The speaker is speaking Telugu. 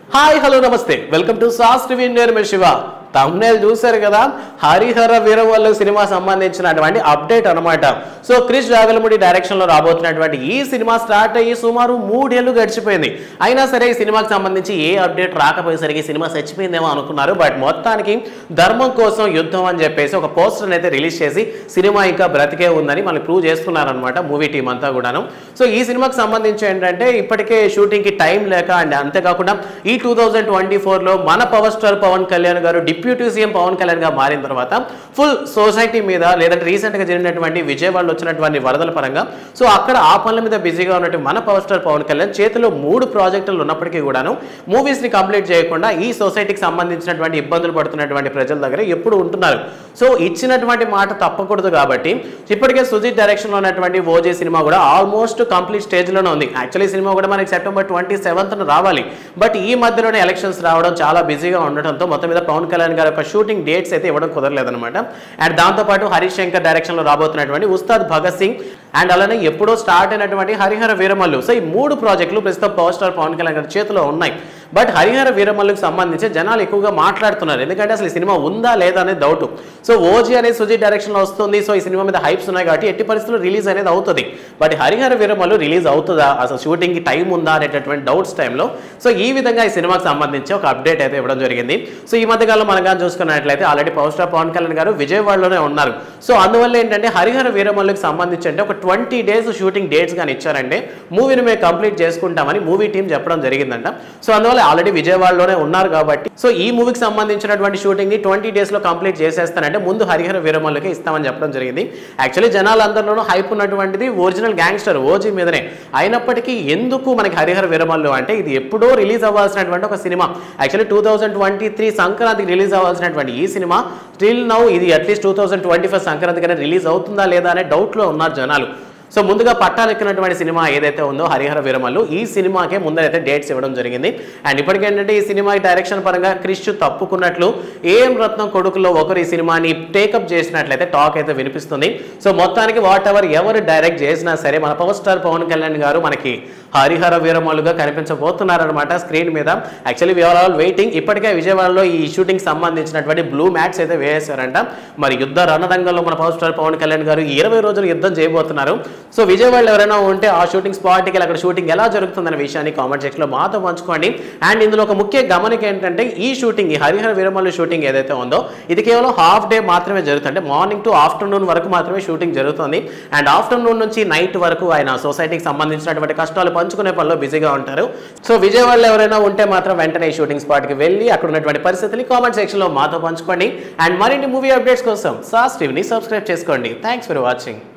హాయ్ హలో నమస్తే వెల్కమ్ టు సాస్ టీవీ నేను మీ శివ తమ్నేల్ చూశారు కదా హరిహర వీరమల్లు సినిమా సంబంధించినటువంటి అప్డేట్ అన్నమాట సో క్రిష్ రాగలముడి డైరెక్షన్ లో రాబోతున్నటువంటి ఈ సినిమా స్టార్ట్ అయ్యి సుమారు 3 ఏళ్లు గడిచిపోయింది అయినా సరే ఈ సినిమాకి సంబంధించి ఏ అప్డేట్ రాకపోయేసరికి సినిమా చచ్చిపోయిందేమో అనుకున్నారు బట్ మొత్తానికి ధర్మం కోసం యుద్ధం అని చెప్పేసి ఒక పోస్టర్ అయితే రిలీజ్ చేసి సినిమా ఇంకా బ్రతికే ఉందని మనకి ప్రూవ్ చేస్తున్నారన్నమాట మూవీ టీం అంతా కూడాను సో ఈ సినిమాకి సంబంధించి ఏంటంటే ఇప్పటికే షూటింగ్ కి టైం లేక అండ్ అంతేకాకుండా ఈ 2024 లో మన పవర్ స్టార్ పవన్ కళ్యాణ్ గారు డిప్యూటీ సీఎం పవన్ కళ్యాణ్ గా మారిన తర్వాత ఫుల్ సొసైటీ మీద లేదంటే రీసెంట్ గా జరిగినటువంటి విజయవాడలో వచ్చినటువంటి వరదల పరంగా సో అక్కడ ఆ పనుల మీద బిజీగా ఉన్నట్టు మన పవర్ స్టార్ పవన్ కళ్యాణ్ చేతిలో 3 ప్రాజెక్టులు ఉన్నప్పటికీ కూడాను మూవీస్ ని కంప్లీట్ చేయకుండా ఈ సొసైటీకి సంబంధించినటువంటి ఇబ్బందులు పడుతున్నటువంటి ప్రజల దగ్గర ఎప్పుడు ఉంటున్నారు సో ఇచ్చినటువంటి మాట తప్పకూడదు కాబట్టి ఇప్పటికే సుజిత్ డైరెక్షన్ లో ఉన్నటువంటి ఓజే సినిమా కూడా ఆల్మోస్ట్ కంప్లీట్ స్టేజ్ లోనే ఉంది యాక్చువల్లీ సినిమా కూడా మనకి సెప్టెంబర్ 27న రావాలి బట్ ఈ మధ్యలోనే ఎలక్షన్స్ రావడం చాలా బిజీగా ఉండటంతో మొత్తం మీద పవన్ కళ్యాణ్ గారి యొక్క షూటింగ్ డేట్స్ అయితే ఇవ్వడం కుదరలేదన్నమాట అండ్ దాంతోపాటు హరీష్ శంకర్ డైరెక్షన్ లో రాబోతున్నటువంటి ఉస్తాద్ భగత్ సింగ్ అండ్ అలానే ఎప్పుడో స్టార్ట్ అయినటువంటి హరిహర వీరమల్లు సో ఈ 3 ప్రాజెక్టులు ప్రస్తుతం పవర్ స్టార్ పవన్ కళ్యాణ్ గారి చేతిలో ఉన్నాయి బట్ హరిహర వీరమల్లుకి సంబంధించి జనాలు ఎక్కువగా మాట్లాడుతున్నారు ఎందుకంటే అసలు ఈ సినిమా ఉందా లేదా అనేది డౌట్ సో ఓజీ అనేది సుజిత్ డైరెక్షన్ లో వస్తుంది సో ఈ సినిమా మీద హైప్స్ ఉన్నాయి కాబట్టి ఎట్టి పరిస్థితుల్లో రిలీజ్ అనేది అవుతుంది బట్ హరిహర వీరమల్లు రిలీజ్ అవుతుందా అసలు షూటింగ్ కి టైం ఉందా అనేటటువంటి డౌట్స్ టైంలో సో ఈ విధంగా ఈ సినిమాకి సంబంధించి ఒక అప్డేట్ అయితే ఇవ్వడం జరిగింది సో ఈ మధ్యకాలంలో మనం కానీ చూసుకున్నట్లయితే already power star Pawan Kalyan garu విజయవాడలోనే ఉన్నారు సో అందువల్ల ఏంటంటే హరిహర వీరమల్లుకి సంబంధించి అంటే ఒక 20 డేస్ షూటింగ్ డేట్స్ కానీ ఇచ్చారంటే మూవీని మేము కంప్లీట్ చేసుకుంటామని మూవీ టీం చెప్పడం జరిగిందంట సో అందువల్ల ఆల్రెడీ విజయవాడలోనే ఉన్నారు కాబట్టి సో ఈ మూవీకి సంబంధించినటువంటి షూటింగ్ ని 20 డేస్ లో కంప్లీట్ చేసేస్తానంటే ముందు హరిహర వీరమల్లుకి ఇస్తామని చెప్పడం జరిగింది యాక్చువల్లీ జనాలందరిలోనూ హైప్ ఉన్నటువంటిది ఒరిజినల్ గ్యాంగ్స్టర్ ఓజీ మీదనే అయినప్పటికీ ఎందుకు మనకి హరిహర వీరమల్లు అంటే ఇది ఎప్పుడో రిలీజ్ అవ్వాల్సినటువంటి ఒక సినిమా యాక్చువల్లీ 2023 సంక్రాంతికి రిలీజ్ అవ్వాల్సినటువంటి ఈ సినిమా స్టిల్ నౌ ఇది అట్లీస్ట్ 2025 సంక్రాంతికి రిలీజ్ అవుతుందా లేదా అనే డౌట్ లో ఉన్నారు జనాలు సో ముందుగా పట్టాలెక్కినటువంటి సినిమా ఏదైతే ఉందో హరిహర వీరమల్లు ఈ సినిమాకే ముందరైతే డేట్స్ ఇవ్వడం జరిగింది అండ్ ఇప్పటికేంటంటే ఈ సినిమాకి డైరెక్షన్ పరంగా క్రిష్ తప్పుకున్నట్లు ఏఎం రత్నం కొడుకులో ఒకరు ఈ సినిమాని టేకప్ చేసినట్లయితే టాక్ అయితే వినిపిస్తుంది సో మొత్తానికి వాట్ ఎవర్ ఎవరు డైరెక్ట్ చేసినా సరే మన పవర్ స్టార్ పవన్ కళ్యాణ్ గారు మనకి హరిహర వీరమల్లుగా కనిపించబోతున్నారనమాట స్క్రీన్ మీద యాక్చువల్లీ వీఆర్ ఆల్ వెయిటింగ్ ఇప్పటికే విజయవాడలో ఈ షూటింగ్ సంబంధించినటువంటి బ్లూ మ్యాట్స్ అయితే వేసారంట మరి యుద్ధ రణరంగంలో మన పవర్ స్టార్ పవన్ కళ్యాణ్ గారు 20 రోజులు యుద్ధం చేయబోతున్నారు సో విజయవాడలో ఎవరైనా ఉంటే ఆ షూటింగ్ స్పాట్కి అక్కడ షూటింగ్ ఎలా జరుగుతుందనే విషయాన్ని కామెంట్ సెక్షన్లో మాతో పంచుకోండి అండ్ ఇందులో ఒక ముఖ్య గమనిక ఏంటంటే ఈ షూటింగ్ ఈ హరిహర వీరమల్లు షూటింగ్ ఏదైతే ఉందో ఇది కేవలం హాఫ్ డే మాత్రమే జరుగుతుంది అంటే మార్నింగ్ టు ఆఫ్టర్నూన్ వరకు మాత్రమే షూటింగ్ జరుగుతుంది అండ్ ఆఫ్టర్నూన్ నుంచి నైట్ వరకు ఆయన సొసైటీకి సంబంధించినటువంటి కష్టాలు పంచుకునే పనిలో బిజీగా ఉంటారు సో విజయవాడలో ఎవరైనా ఉంటే మాత్రం వెంటనే ఈ షూటింగ్ స్పాట్కి వెళ్ళి అక్కడ ఉన్నటువంటి పరిస్థితులు కామెంట్ సెక్షన్లో మాతో పంచుకోండి అండ్ మరిన్ని మూవీ అప్డేట్స్ కోసం సాస్ టీవీని సబ్స్క్రైబ్ చేసుకోండి థ్యాంక్స్ ఫర్ వాచింగ్